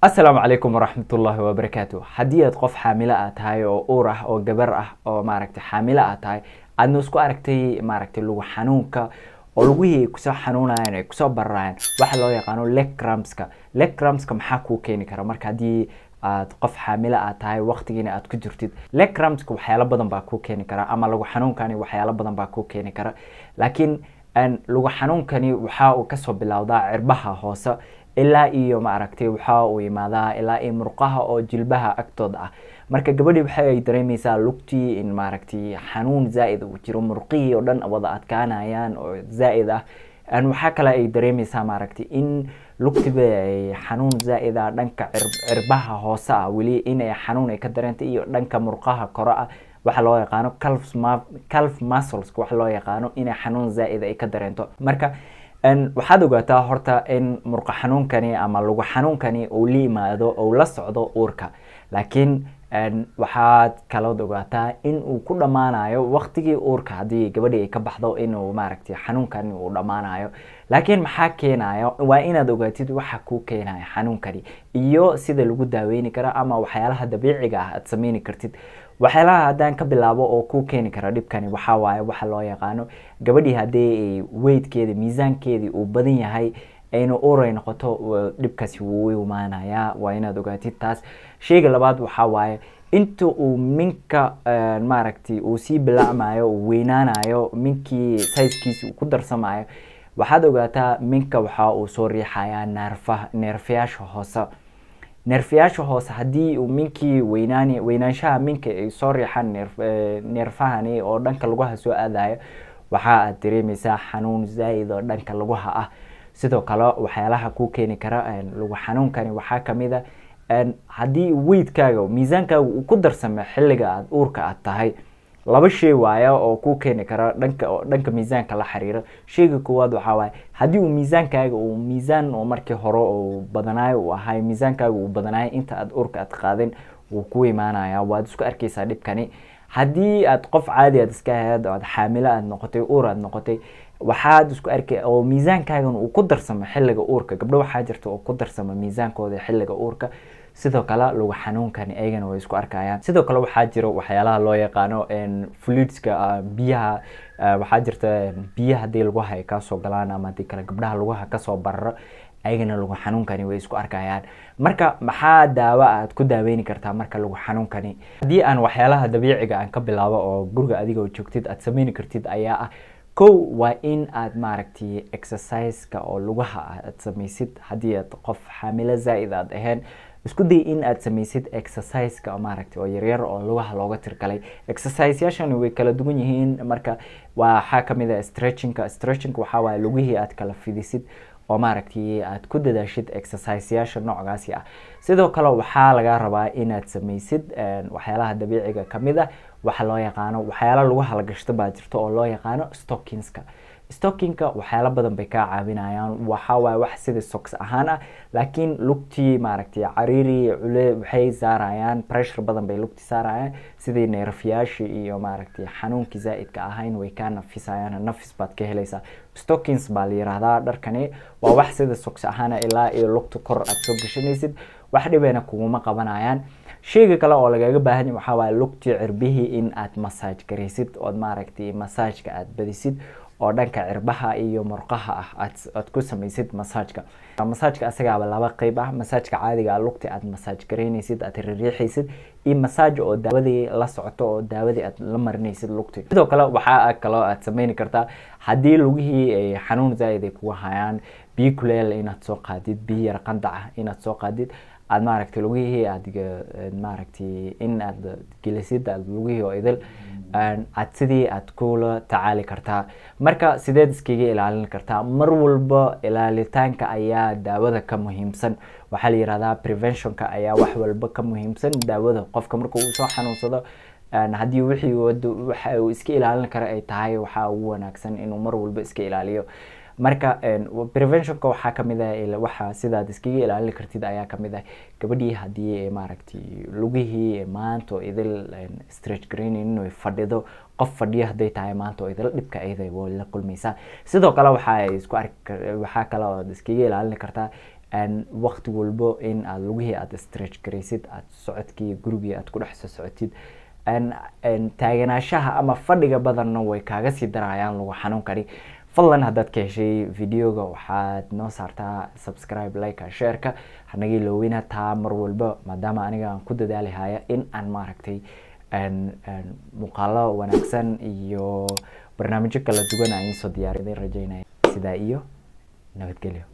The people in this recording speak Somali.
السلام عليكم ورحمة الله وبركاته. حدية قف حاملة أتاي أو أورح أو جبر أو ماركت حاملة أتاي أنو سكو أركتي ماركت لو حنونك أو لوجي كسر حنونا يعني كسر بران واحد لو يقانو لك رامسكا محاكو كيني كرا مرك هدي قف حاملة أتاي وقت جينا أتكجرتيد لك رامسكا وحياة بدن باكو كيني كرا أما لو حنون كاني وحياة بدن باكو كيني كرا لكن أن لو حنون كاني وحاو كسر بالأوضاع عربها هوسا ilaa iyo maaragtay waxa uu yimaadaa ilaa ay murqaha oo jilbaha agtooda ah marka gabadhi waxay dareemaysaa lugtii in maaragtay xanuun zaid uu jiro murqihii oo dhan wada adkaanayaan oo zaid ah aan waxa kale ay dareemaysaa maaragtay in lugtiba ay xanuun zaid ah dhanka cirbaha hoose ah wali in ay xanuun ay ka dareentay iyo dhanka murqaha kore ah waxa loo yaqaano calf muscles waxa loo yaqaano in ay xanuun zaid ay ka dareento marka waxaad ogaataa horta in murqa xanuunkani ama lugu xanuunkani uu la yimaado oo la socdo uurka laakiin waxaad kala ogaataa in uu ku dhamaanayo waqtigii uurka hadii gabadhi ay ka baxdo inuu maaragtay xanuunkani uu dhamaanayo laakiin maxaa keenayo waa inaad ogaatid waxa ku keenayo xanuunkani iyo sida lagu daaweyn karo ama waxyaalaha dabiiciga ah aad sameyn kartid waxyaalaha hadaan ka bilaabo oo ku keeni kara dhibkani waxa waaye waxa loo yaqaano gabadhi hadii weightkeeda miisaankeedii uu badan yahay ayna uur ay noqoto dhibkaasi wuu imaanayaa waa inaad ogaatid taas sheyga labaad waxa waaye inta uu minka maaragtay uu si bilaamayo uu weynaanayo minkii size-kiisa uu ku darsamayo waxaad ogaataa minka waxa uu soo riixayaa neerfayaasha hoose neerfayaasha hoose hadii uu minkii weynaanshaha minka ay soo riixaan neerfahani oo dhanka lugaha soo aadayo waxa aad dareemaysaa xanuun zaid oo dhanka lugaha ah sidoo kale waxyaalaha ku keeni kara lugu xanuunkani waxa kamid ah hadii weightkaaga miisaankaaga uu ku darsamo xilliga aad uurka aad tahay laba shay waayo oo ku keeni kara dhanka miisaanka la xiriira sheyga koowaad waxa waaye hadii uu miisaankaaga uu miisaan oo markii hore oo badanaay uu ahay miisaankaaga uu badanaay inta aad uurka aad qaadin uu ku imaanaya waad isku arkaysaa dhibkani hadii aad qof caadi aad iska ahayd oo aad xaamilo aad noqotay uur aad noqotay waxaad isku arkay oo miisaankaaga uu ku darsamo xilliga uurka gabdho waxa jirta oo ku darsamo miisaankooda xilliga uurka sidoo kale lugu xanuunkani ayagana way isku arkayaan sidoo kale waxa jiro waxyaalaha loo yaqaano fluidska biyaha waxa jirta biyaha hadii lagu hay ka soo galaan ama hadii kale gabdhaha lugaha ka soo bararo ayagana lugu xanuunkani way isku arkayaan marka maxaa daawo aad ku daaweyn kartaa marka lugu xanuunkani hadii aan waxyaalaha dabiiciga aan ka bilaabo oo guriga adiga oo joogtid aad sameyn kartid ayaa ah waa in aad maaragtay exercise-ka oo lugaha aad sameysid hadii aad qof xaamilo zaid aad ahayn isku day in aad sameysid exercise-ka maaragtay oo yar oo lugaha looga tirgalay exercise-yaashan way kala duwan yihiin marka waxa kamid ah stretching waxa waaye lugihii aad kala fidisid oo maaragtay aad ku dadaashid exercise-yaasha noocaasi ah sidoo kale waxa laga rabaa in aad sameysid waxyaalaha dabiiciga kamid ah waxa loo yaqaano waxyaalaha lugaha la gashto baa jirto oo loo yaqaano stockingka waxyaalo badan bay ka caawinayaan waxa waaye wax sida socks ahaan ah laakiin lugtii maaragtay cariiri waxay saarayaan pressure badan bay lugtii saarayaan sidii neerfayaasha iyo maaragtay xanuunkii zaidka ahayn way ka nafisayaan nafis baad ka helaysaa stockings baa la yiraahdaa dharkani waa wax sida socks ahaan ilaa iyo lugta kor aad soo gashanaysid wax dhibayna kuma qabanayaan sheyga kale oo lagaga baahan yahay waxa waaye lugtii cirbihii in aad massage gareysid oo maaragtay massage-ka aad badisid oo dhanka cirbaha iyo murqaha ah aad ku sameysid massage-ka asaga laba qayb ah massage-ka caadiga ah lugta aad massage gareynaysid aad riixaysid iyo massage oo daawadii la socoto oo daawadii aad la marinaysid lugta sidoo kale waxa kale aad sameyn kartaa hadii lugihii ay xanuun zaid ay kugu hayaan biyo kuleel inaad soo qaadid biyo yar qandac inaad soo qaadid aad maaragtay lugihii aad maaragtay in aad gelisid aad lugihii oo idil aad sidii aad kula tacaali kartaa marka sideed iskaga ilaalin kartaa mar walba ilaalitaanka ayaa daawada ka muhiimsan waxa la yiraahdaa preventionka ayaa wax walba ka muhiimsan daawada qofka marka uu soo xanuunsado hadii wixii waxa uu iska ilaalin karo ay tahay waxa ugu wanaagsan inuu mar walba iska ilaaliyo marka preventionka waxa kamid ah waxa sidaad iskaga ilaalin kartid ayaa kamid ah gabadhii hadii maaragtay lugihii maanto idil stretch greening inuu fadhido qof fadhiyo haday tahay maanto idil dhibka ayday la kulmaysaa sidoo kale waxa kale oo iskaga ilaalin kartaa waqti walbo in aad lugihii aad stretch garaysid aad socodkii gurigii aad ku dhex socotid taaganaashaha ama fadhiga badanna way kaaga sii darayaan lagu xanuunkani. fadlan haddaad ka heshay videoga waxaad noo saartaa subscribe, like, share-ka hanaga iloowina taa mar walba maadaama aniga aan ku dadaali haya in aan maaragtay muuqaalo wanaagsan iyo barnaamijyo kala duwan aan soo diyaariday rajaynaya. sidaa iyo nabadgelyo.